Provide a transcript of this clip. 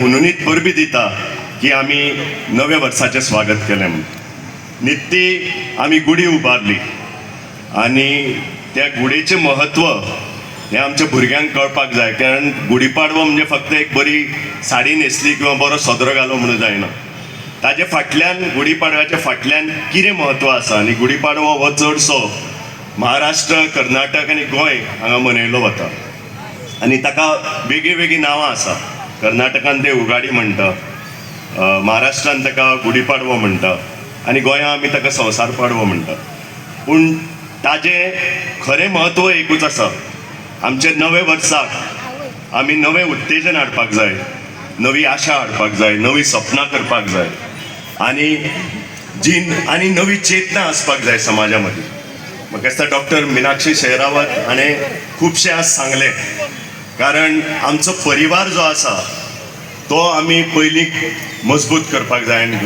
म्हणूनच परबी दिता की आमी नव्या वर्साचें स्वागत केलें म्हणून. नित्ती आमी गुडी उबारली आनी त्या गुडीचें महत्व हें आमच्या भुरग्यांक कळपाक जाय. कारण गुढीपाडवो म्हणजे फक्त एक बरी साडी न्हेसली किंवा बरो सदरो घालो म्हणून जायना. ताजे फाटल्यान गुढीपाडव्याच्या फाटल्यान कितें म्हत्व आसा. आनी गुढीपाडवो हो चडसो महाराष्ट्र, कर्नाटक आनी गोंय हांगा मनयलो वता आनी ताका वेगळीं वेगळीं नांवां आसा. कर्नाटकान ते उगाडी म्हणटा, महाराष्ट्रान ताका गुढीपाडवो म्हणटा आनी गोंयांत आमी ताका संवसार पाडवो म्हणटा. पूण ताजें खरें म्हत्व एकूच आसा. आमच्या नवे वर्साक आमी नवें उत्तेजन हाडपाक जाय, नवी आशा हाडपाक जाय, नवी सपनां करपाक जाय आनी नवी चेतना आसपाक जाय समाजा मदीं. म्हाका दिसता डॉक्टर मिनाक्षी शेरावत हाणें खुबशें आज सांगलें. कारण आमचो परिवार जो आसा तो आमी पयलीं मजबूत करपाक जाय आनी